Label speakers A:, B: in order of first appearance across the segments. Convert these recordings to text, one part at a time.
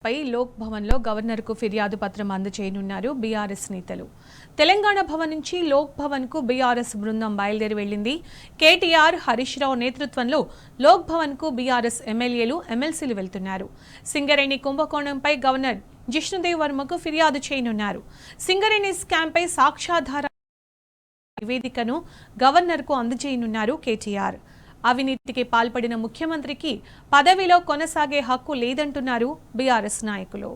A: పై లోక్ భవన్లో గవర్నర్కు ఫిర్యాదు పత్రం అందజేయనున్నారు బీఆర్ఎస్ నేతలు. తెలంగాణ భవన్ నుంచి లోక్ భవన్కు బీఆర్ఎస్ బృందం బయలుదేరి వెళ్లింది. కేటీఆర్, హరీష్ రావు నేతృత్వంలో లోక్ భవన్కు బీఆర్ఎస్ ఎమ్మెల్యేలు, ఎమ్మెల్సీలు వెళ్తున్నారు. సింగరేణి కుంభకోణంపై గవర్నర్ జిష్ణుదేవ్ వర్మకు ఫిర్యాదు చేయనున్నారు. సింగరేణి స్కామ్పై సాక్ష్యాధార నివేదికను గవర్నర్కు అందజేయనున్నారు కేటీఆర్. అవినీతికి పాల్పడిన ముఖ్యమంత్రికి పదవిలో కొనసాగే హక్కు లేదంటున్నారు బీఆర్ఎస్ నాయకులు.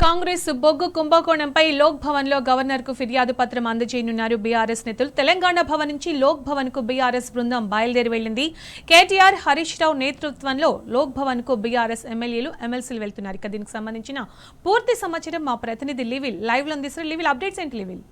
A: కాంగ్రెస్ బొగ్గు కుంభకోణంపై లోక్ భవన్ లో గవర్నర్ కు ఫిర్యాదు పత్రం అందజేయనున్నారు బీఆర్ఎస్ నేతలు. తెలంగాణ భవన్ నుంచి లోక్ భవన్ కు బీఆర్ఎస్ బృందం బయలుదేరి వెళ్లింది. కేటీఆర్, హరీష్ రావు నేతృత్వంలో లోక్ భవన్ కు బీఆర్ఎస్ ఎమ్మెల్యేలు, ఎమ్మెల్సీలు వెళ్తున్నారు. ఇక దీనికి సంబంధించిన పూర్తి సమాచారం మా ప్రతినిధి లివిల్ లైవ్ లో అందిస్తారు. లివిల్, అప్డేట్స్ ఏంటి లివిల్?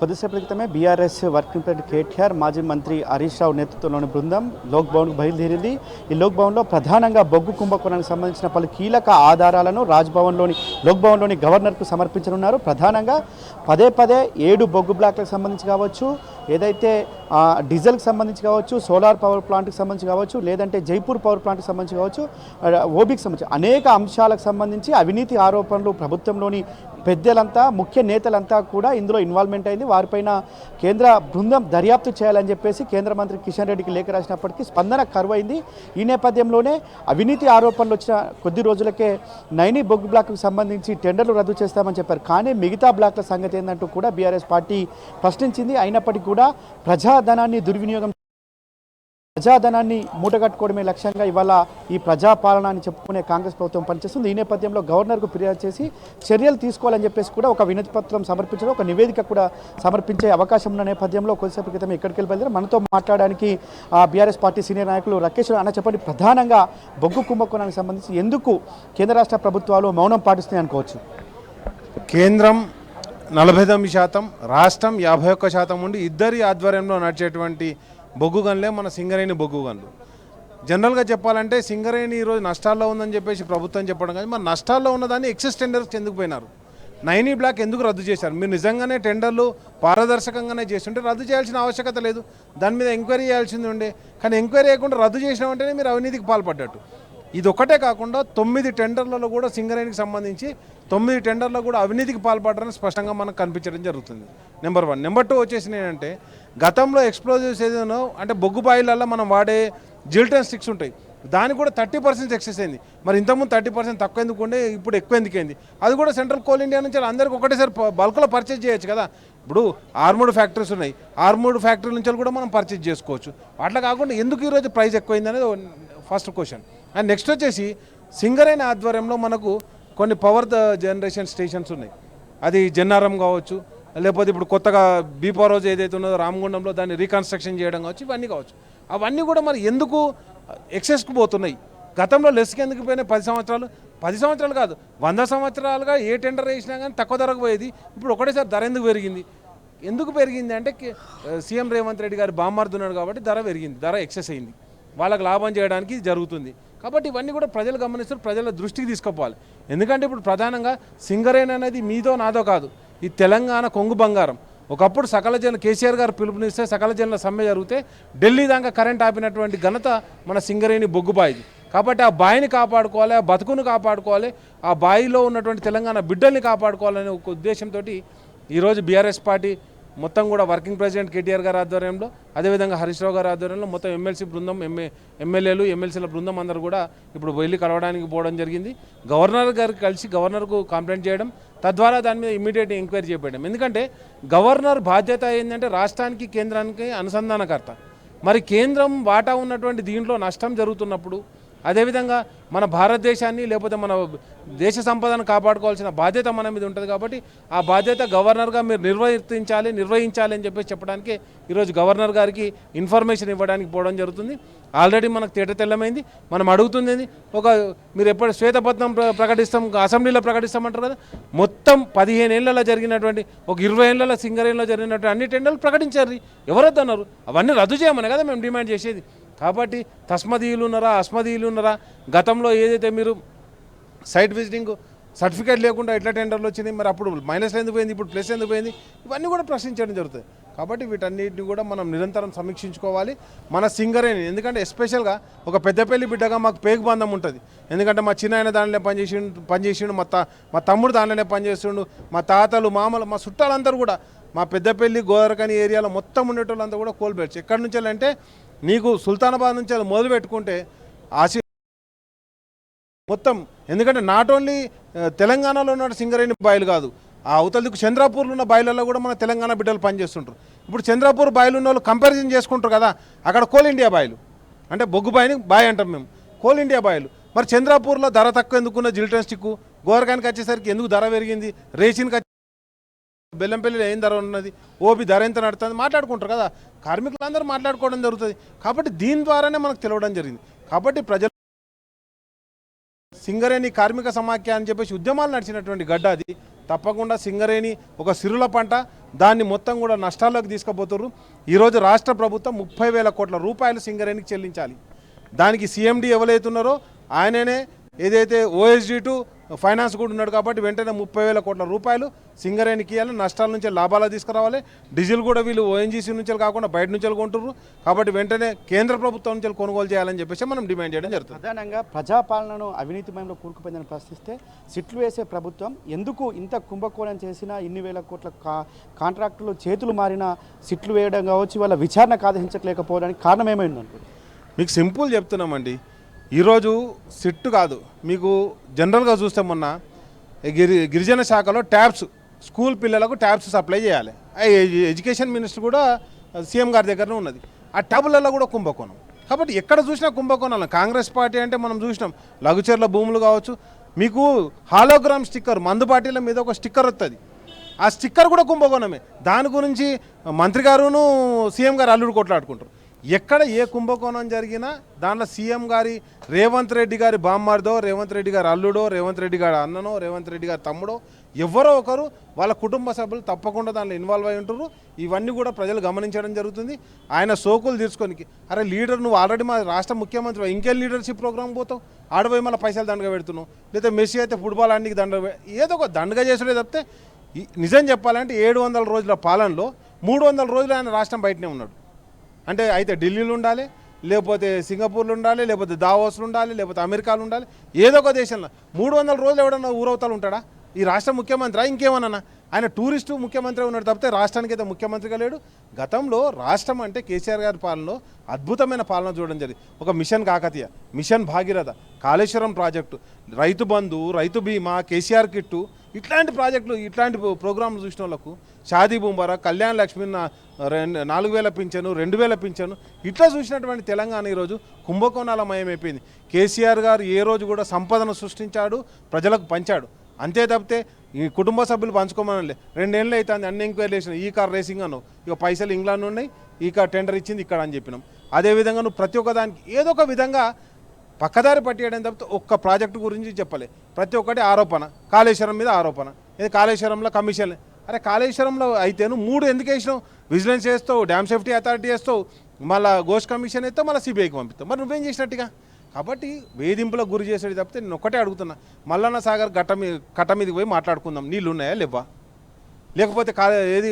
B: కొద్దిసేపటి క్రితమే బీఆర్ఎస్ వర్కింగ్ ప్రెసిడెంట్ కేటీఆర్, మాజీ మంత్రి హరీష్ రావు నేతృత్వంలోని బృందం లోక్ భవన్కు బయలుదేరింది. ఈ లోక్ భవన్లో ప్రధానంగా బొగ్గు కుంభకోణానికి సంబంధించిన పలు కీలక ఆధారాలను లోక్ భవన్లోని గవర్నర్కు సమర్పించనున్నారు. ప్రధానంగా పదే 7 బొగ్గు బ్లాక్లకు సంబంధించి కావచ్చు, ఏదైతే డీజిల్కి సంబంధించి కావచ్చు, సోలార్ పవర్ ప్లాంట్కి సంబంధించి కావచ్చు, లేదంటే జైపూర్ పవర్ ప్లాంట్కి సంబంధించి కావచ్చు, ఓబీకి సంబంధించి అనేక అంశాలకు సంబంధించి అవినీతి ఆరోపణలు ప్రభుత్వంలోని పెద్దలంతా, ముఖ్య నేతలంతా కూడా ఇందులో ఇన్వాల్వ్మెంట్ అయింది. వారిపైన కేంద్ర బృందం దర్యాప్తు చేయాలని చెప్పేసి కేంద్ర మంత్రి కిషన్ రెడ్డికి లేఖ రాసినప్పటికీ స్పందన కరువైంది. ఈ నేపథ్యంలోనే అవినీతి ఆరోపణలు వచ్చిన కొద్ది రోజులకే నైని బొగ్గు బ్లాక్కు సంబంధించి టెండర్లు రద్దు చేస్తామని చెప్పారు. కానీ మిగతా బ్లాక్ల సంగతి ఏంటంటూ కూడా బీఆర్ఎస్ పార్టీ ప్రశ్నించింది. అయినప్పటికీ కూడా ప్రజాధనాన్ని మూటగట్టుకోవడమే లక్ష్యంగా ఇవాళ ఈ ప్రజాపాలన అని చెప్పుకునే కాంగ్రెస్ ప్రభుత్వం పనిచేస్తుంది. ఈ నేపథ్యంలో గవర్నర్కు ఫిర్యాదు చేసి చర్యలు తీసుకోవాలని చెప్పేసి కూడా ఒక వినతి పత్రం సమర్పించడం, ఒక నివేదిక కూడా సమర్పించే అవకాశం ఉన్న నేపథ్యంలో కొద్దిసేపు క్రితం ఎక్కడికి వెళ్ళి మనతో మాట్లాడడానికి బీఆర్ఎస్ పార్టీ సీనియర్ నాయకులు రాకేష్ అన్న చెప్పండి, ప్రధానంగా బొగ్గు కుంభకోణానికి సంబంధించి ఎందుకు కేంద్ర రాష్ట్ర ప్రభుత్వాలు మౌనం పాటిస్తున్నాయి అనుకోవచ్చు?
C: కేంద్రం 49%, రాష్ట్రం 51% ఉండి ఇద్దరి ఆధ్వర్యంలో నడిచేటువంటి బొగ్గు గనులే మన సింగరేణి బొగ్గు గనులు. జనరల్గా చెప్పాలంటే సింగరేణి ఈరోజు నష్టాల్లో ఉందని చెప్పేసి ప్రభుత్వం చెప్పడం కానీ మన నష్టాల్లో ఉన్నదాన్ని ఎక్సెస్ టెండర్స్ ఎందుకు పోయినారు? నైని బ్లాక్ ఎందుకు రద్దు చేశారు? మీరు నిజంగానే టెండర్లు పారదర్శకంగానే చేస్తుంటే రద్దు చేయాల్సిన ఆవశ్యకత లేదు. దాని మీద ఎంక్వైరీ చేయాల్సింది ఉండే. కానీ ఎంక్వైరీ చేయకుండా రద్దు చేసిన వెంటనే మీరు అవినీతికి పాల్పడ్డట్టు. ఇది ఒక్కటే కాకుండా 9 టెండర్లలో కూడా సింగరేణికి సంబంధించి 9 టెండర్లో కూడా అవినీతికి పాల్పడడానికి స్పష్టంగా మనకు కనిపించడం జరుగుతుంది. నెంబర్ 1. నెంబర్ 2 వచ్చేసి ఏంటంటే గతంలో ఎక్స్ప్లోజివ్స్ ఏదైనా అంటే బొగ్గు బాయిలల్లో మనం వాడే జిల్టన్ స్టిక్స్ ఉంటాయి, దానికి కూడా 30% ఎక్సెస్ అయింది. మరి ఇంతకుముందు 30% తక్కువ ఎందుకు ఉండే, ఇప్పుడు ఎక్కువ ఎందుకైంది? అది కూడా సెంట్రల్ కోల్ ఇండియా నుంచి అందరికీ ఒకటేసారి బల్క్లో పర్చేజ్ చేయొచ్చు కదా. ఇప్పుడు ఆర్మూడ్ ఫ్యాక్టరీస్ ఉన్నాయి, ఆర్మూడ్ ఫ్యాక్టరీ నుంచి కూడా మనం పర్చేజ్ చేసుకోవచ్చు. అట్లా కాకుండా ఎందుకు ఈరోజు ప్రైస్ ఎక్కువైంది అనేది ఫస్ట్ క్వశ్చన్. అండ్ నెక్స్ట్ వచ్చేసి సింగరేణి ఆధ్వర్యంలో మనకు కొన్ని పవర్ జనరేషన్ స్టేషన్స్ ఉన్నాయి. అది జన్నారం కావచ్చు, లేకపోతే ఇప్పుడు కొత్తగా బీపవర్ హౌస్ ఏదైతే ఉన్నదో రామగుండంలో దాన్ని రీకన్స్ట్రక్షన్ చేయడం కావచ్చు, ఇవన్నీ కావచ్చు. అవన్నీ కూడా మరి ఎందుకు ఎక్సెస్కు పోతున్నాయి? గతంలో లెస్కి ఎందుకు పోయినాయి? 10 సంవత్సరాలు కాదు, 100 సంవత్సరాలుగా ఏ టెండర్ వేసినా కానీ తక్కువ ధరకు పోయేది. ఇప్పుడు ఒకటేసారి ధర ఎందుకు పెరిగింది అంటే సీఎం రేవంత్ రెడ్డి గారు బామ్మర్దున్నాడు కాబట్టి ధర పెరిగింది, ధర ఎక్సెస్ అయింది. వాళ్ళకి లాభం చేయడానికి జరుగుతుంది. కాబట్టి ఇవన్నీ కూడా ప్రజలు గమనిస్తారు, ప్రజల దృష్టికి తీసుకుపోవాలి. ఎందుకంటే ఇప్పుడు ప్రధానంగా సింగరేణి అనేది మీదో నాదో కాదు, ఈ తెలంగాణ కొంగు బంగారం. ఒకప్పుడు సకల జన కేసీఆర్ గారు పిలుపునిస్తే సకల జనుల సమ్మె జరిగితే ఢిల్లీ దాకా కరెంట్ ఆపినటువంటి ఘనత మన సింగరేణి బొగ్గుబాయిది. కాబట్టి ఆ బాయిని కాపాడుకోవాలి, ఆ బతుకును కాపాడుకోవాలి, ఆ బాయిలో ఉన్నటువంటి తెలంగాణ బిడ్డల్ని కాపాడుకోవాలనే ఒక ఉద్దేశంతో ఈరోజు బీఆర్ఎస్ పార్టీ మొత్తం కూడా వర్కింగ్ ప్రెసిడెంట్ కేటీఆర్ గారి ఆధ్వర్యంలో, అదేవిధంగా హరీష్ రావు గారి ఆధ్వర్యంలో మొత్తం ఎమ్మెల్సీ బృందం, ఎమ్మెల్యేలు ఎమ్మెల్సీల బృందం అందరూ కూడా ఇప్పుడు వెళ్ళి కలవడానికి పోవడం జరిగింది. గవర్నర్ గారికి కలిసి గవర్నర్కు కంప్లైంట్ చేయడం, తద్వారా దాని మీద ఇమీడియట్ ఎంక్వైరీ చేయడం. ఎందుకంటే గవర్నర్ బాధ్యత ఏంటంటే రాష్ట్రానికి కేంద్రానికి అనుసంధానకర్త. మరి కేంద్రం వాటా ఉన్నటువంటి దీంట్లో నష్టం జరుగుతున్నప్పుడు, అదేవిధంగా మన భారతదేశాన్ని లేకపోతే మన దేశ సంపదను కాపాడుకోవాల్సిన బాధ్యత మన మీద ఉంటుంది. కాబట్టి ఆ బాధ్యత గవర్నర్గా మీరు నిర్వహించాలి అని చెప్పేసి చెప్పడానికి ఈరోజు గవర్నర్ గారికి ఇన్ఫర్మేషన్ ఇవ్వడానికి పోవడం జరుగుతుంది. ఆల్రెడీ మనకు తెల్లమైంది. మనం అడుగుతుంది మీరు ఎప్పుడు శ్వేతపత్రం ప్రకటిస్తాం, అసెంబ్లీలో ప్రకటిస్తామంటారు కదా, మొత్తం 15 ఏళ్లలో జరిగినటువంటి, ఒక 20 ఏళ్లలో సింగరేణిలో జరిగినటువంటి అన్ని టెండర్లు ప్రకటించారు. ఎవరొద్దన్నారు? అవన్నీ రద్దు చేయమని కదా మేము డిమాండ్ చేసేది. కాబట్టి తస్మదీయులు ఉన్నారా, అస్మదీయులు ఉన్నారా, గతంలో ఏదైతే మీరు సైట్ విజిటింగ్ సర్టిఫికేట్ లేకుండా ఎట్లా టెండర్లు వచ్చినాయి, మరి అప్పుడు మైనస్ ఎందుకు పోయింది, ఇప్పుడు ప్లస్ ఎందుకు పోయింది, ఇవన్నీ కూడా ప్రశ్నించడం జరుగుతుంది. కాబట్టి వీటన్నిటిని కూడా మనం నిరంతరం సమీక్షించుకోవాలి. మన సింగరేణి, ఎందుకంటే ఎస్పెషల్గా ఒక పెద్దపల్లి బిడ్డగా మాకు పేగు బంధం ఉంటుంది. ఎందుకంటే మా చిన్న ఆయన దానిలో పనిచేసిండు, మా తమ్ముడు దానిలోనే పనిచేస్తుండు, మా తాతలు, మామలు, మా చుట్టాలందరూ కూడా మా పెద్దపల్లి గోదరకని ఏరియాలో మొత్తం ఉండేటోళ్ళంతా కూడా కోల్ బెల్ట్స్. ఎక్కడి నుంచి అంటే నీకు సుల్తానాబాద్ నుంచి అది మొదలు పెట్టుకుంటే మొత్తం, ఎందుకంటే నాట్ ఓన్లీ తెలంగాణలో ఉన్న సింగరేణి బాయిలు కాదు, ఆ అవతలకు చంద్రాపూర్లో ఉన్న బాయిలలో కూడా మన తెలంగాణ బిడ్డలు పనిచేస్తుంటారు. ఇప్పుడు చంద్రాపూర్ బాయిలు ఉన్న వాళ్ళు కంపారిజన్ చేసుకుంటారు కదా, అక్కడ కోల్ ఇండియా బాయిలు, అంటే బొగ్గు బాయిని బాయ్ అంటాం మేము, కోల్ ఇండియా బాయిలు. మరి చంద్రాపూర్లో ధర తక్కువ ఎందుకున్న జిల్టన్ స్టిక్, గోరకానికి వచ్చేసరికి ఎందుకు ధర పెరిగింది, రేషన్కి బెల్లంపల్లిలో ఏం ధర ఉన్నది, ఓబీ ధర ఎంత నడుతుంది మాట్లాడుకుంటారు కదా, కార్మికులందరూ మాట్లాడుకోవడం జరుగుతుంది. కాబట్టి దీని ద్వారానే మనకు తెలవడం జరిగింది. కాబట్టి ప్రజలు సింగరేణి కార్మిక సమాఖ్య అని చెప్పేసి ఉద్యమాలు నడిచినటువంటి గడ్డ అది. తప్పకుండా సింగరేణి ఒక సిరుల పంట, దాన్ని మొత్తం కూడా నష్టాల్లోకి తీసుకుపోతున్నారు. ఈరోజు రాష్ట్ర ప్రభుత్వం 30,000 కోట్ల రూపాయలు సింగరేణికి చెల్లించాలి. దానికి సీఎండీ ఎవరైతున్నారో ఆయననే, ఏదైతే ఓఎస్డీ టు ఫైనాన్స్ కూడా ఉన్నాడు. కాబట్టి వెంటనే 30,000 కోట్ల రూపాయలు సింగరేణికి ఇవ్వాలి, నష్టాల నుంచి లాభాలు తీసుకురావాలి. డీజిల్ కూడా వీళ్ళు ఓఎన్జీసీ నుంచి కాకుండా బయట నుంచి కొంటున్నారు. కాబట్టి వెంటనే కేంద్ర ప్రభుత్వం నుంచి కొనుగోలు చేయాలని చెప్పేసి మనం డిమాండ్ చేయడం జరుగుతుంది.
B: ప్రధానంగా ప్రజాపాలనను అవినీతిమయంలో కూరుకుపోయిందని ప్రశ్నిస్తే, సిట్లు వేసే ప్రభుత్వం ఎందుకు ఇంత కుంభకోణం చేసినా, ఇన్ని వేల కోట్ల కాంట్రాక్టులు చేతులు మారిన సిట్లు వేయడం కావచ్చు, వాళ్ళ విచారణ ఆదేశించలేకపోవడానికి కారణం ఏమైందంటే,
C: మీకు సింపుల్ చెప్తున్నామండి. ఈరోజు సిట్టు కాదు, మీకు జనరల్గా చూస్తే మొన్న గిరిజన శాఖలో ట్యాబ్స్, స్కూల్ పిల్లలకు ట్యాబ్స్ సప్లై చేయాలి. ఎడ్యుకేషన్ మినిస్టర్ కూడా సీఎం గారి దగ్గరనే ఉన్నది. ఆ ట్యాబులలో కూడా కుంభకోణం. కాబట్టి ఎక్కడ చూసినా కుంభకోణాలు. కాంగ్రెస్ పార్టీ అంటే మనం చూసినాం, లఘుచర్ల భూములు కావచ్చు, మీకు హాలోగ్రామ్ స్టిక్కర్, మందు పార్టీల మీద ఒక స్టిక్కర్ వస్తుంది, ఆ స్టిక్కర్ కూడా కుంభకోణమే. దాని గురించి మంత్రి గారును సీఎం గారు అల్లుడు కొట్లాడుకుంటారు. ఎక్కడ ఏ కుంభకోణం జరిగినా దాంట్లో సీఎం గారి రేవంత్ రెడ్డి గారి బామ్మార్దో, రేవంత్ రెడ్డి గారి అల్లుడో, రేవంత్ రెడ్డి గారి అన్ననో, రేవంత్ రెడ్డి గారి తమ్ముడో, ఎవరో ఒకరు వాళ్ళ కుటుంబ సభ్యులు తప్పకుండా దాంట్లో ఇన్వాల్వ్ అయి ఉంటారు. ఇవన్నీ కూడా ప్రజలు గమనించడం జరుగుతుంది. ఆయన సోకులు తీర్చుకోనికి, అరే లీడర్ నువ్వు ఆల్రెడీ మా రాష్ట్ర ముఖ్యమంత్రి, ఇంకేం లీడర్షిప్ ప్రోగ్రామ్ పోతావు, ఆడపోయి మళ్ళీ పైసలు దండగా పెడుతున్నావు, లేదా మెస్సీ అయితే ఫుట్బాల్ ఆడికి ఏదో ఒక దండగా చేసుడే తప్పితే, నిజం చెప్పాలంటే 700 రోజుల పాలనలో 300 రోజులు ఆయన రాష్ట్రం బయటనే ఉన్నాడు. అంటే అయితే ఢిల్లీలో ఉండాలి, లేకపోతే సింగపూర్లో ఉండాలి, లేకపోతే దావోస్లో ఉండాలి, లేకపోతే అమెరికాలో ఉండాలి, ఏదో ఒక దేశంలో 300 రోజులు ఎవడన్నా ఊరవతలు ఉంటాడా ఈ రాష్ట్ర ముఖ్యమంత్రి? ఇంకేమన్నా ఆయన టూరిస్టు ముఖ్యమంత్రి ఉన్నాడు తప్పితే రాష్ట్రానికి అయితే ముఖ్యమంత్రిగా లేడు. గతంలో రాష్ట్రం అంటే కేసీఆర్ గారి పాలనలో అద్భుతమైన పాలన చూడడం జరిగింది. ఒక mission Kakatiya, mission Bhagiratha, Kaleshwaram project, Rythu Bandhu, రైతు బీమా, కేసీఆర్ కిట్టు, ఇట్లాంటి ప్రాజెక్టులు, ఇట్లాంటి ప్రోగ్రాంలు చూసిన వాళ్ళకు షాదీ బుంబారా, కళ్యాణ్ లక్ష్మి, 4,000 పింఛను, 2,000 పింఛను, ఇట్లా చూసినటువంటి తెలంగాణ ఈరోజు కుంభకోణాల మయమైపోయింది. కేసీఆర్ గారు ఏ రోజు కూడా సంపదను సృష్టించాడు, ప్రజలకు పంచాడు. అంతే తప్పితే ఈ కుటుంబ సభ్యులు పంచుకోమని 2 ఏళ్ళు అవుతుంది అన్ని ఎంక్వైరీ చేసిన, ఈ కార్ రేసింగ్ అన్నావు, ఇక పైసలు ఇంగ్లాండ్ ఉన్నాయి, ఈ కార్ టెండర్ ఇచ్చింది ఇక్కడ అని చెప్పినాం. అదేవిధంగా నువ్వు ప్రతి ఒక్క దానికి ఏదో ఒక విధంగా పక్కదారి పట్టేయడం తప్పితే ఒక్క ప్రాజెక్టు గురించి చెప్పలే. ప్రతి ఒక్కటి ఆరోపణ, కాళేశ్వరం మీద ఆరోపణ, ఇది కాళేశ్వరంలో కమిషన్. అరే కాళేశ్వరంలో అయితే నువ్వు 3 ఎందుకు వేసినావు? విజిలెన్స్ చేస్తావు, డ్యామ్ సేఫ్టీ అథారిటీ వేస్తావు, మళ్ళీ గోస్ట్ కమిషన్ వేస్తావు, మళ్ళీ సిబిఐకి పంపిస్తావు. మరి నువ్వేం చేసినట్టుగా? కాబట్టి వేధింపులకు గురి చేసేది తప్పితే నేను ఒక్కటే అడుగుతున్నా, మల్లన్న సాగర్ కట్ట మీదకి పోయి మాట్లాడుకుందాం, నీళ్ళు ఉన్నాయా లేవా? లేకపోతే ఏది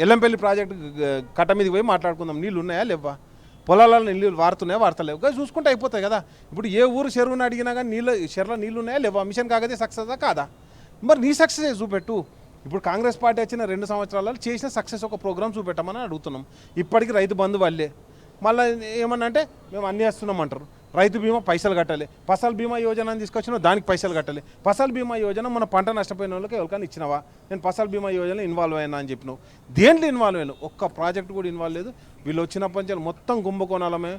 C: ఎల్లంపల్లి ప్రాజెక్టు కట్ట మీదకి పోయి మాట్లాడుకుందాం, నీళ్ళు ఉన్నాయా లేవా? పొలాలలో నీళ్ళు వారుతున్నాయా వార్తలేవు కదా, చూసుకుంటే అయిపోతాయి కదా. ఇప్పుడు ఏ ఊరు చెరువుని అడిగినా కానీ చెరువులో నీళ్ళు ఉన్నాయా లేవా? మిషన్ కాకతే సక్సెస్ కాదా? మరి నీ సక్సెస్ చూపెట్టు. ఇప్పుడు కాంగ్రెస్ పార్టీ వచ్చిన 2 సంవత్సరాలలో చేసిన సక్సెస్ ఒక ప్రోగ్రామ్ చూపెట్టమని అడుగుతున్నాం. ఇప్పటికీ రైతు బంధు వాళ్ళే మళ్ళీ ఏమన్నా అంటే మేము అన్నీ వేస్తున్నామంటారు. రైతు బీమా పైసలు కట్టాలి, ఫసల్ బీమా యోజన తీసుకొచ్చినా దానికి పైసలు కట్టాలి. ఫసల్ బీమా యోజన మన పంట నష్టపోయిన వాళ్ళకి ఎవరికైనా ఇచ్చినావా? నేను ఫసల్ బీమా యోజనలో ఇన్వాల్వ్ అయినా అని చెప్పినావు. దేంట్లో ఇన్వాల్వ్ అయ్యాను? ఒక్క ప్రాజెక్ట్ కూడా ఇన్వాల్వ్ లేదు. వీళ్ళు వచ్చినప్పటి నుంచి మొత్తం కుంభకోణాలమే.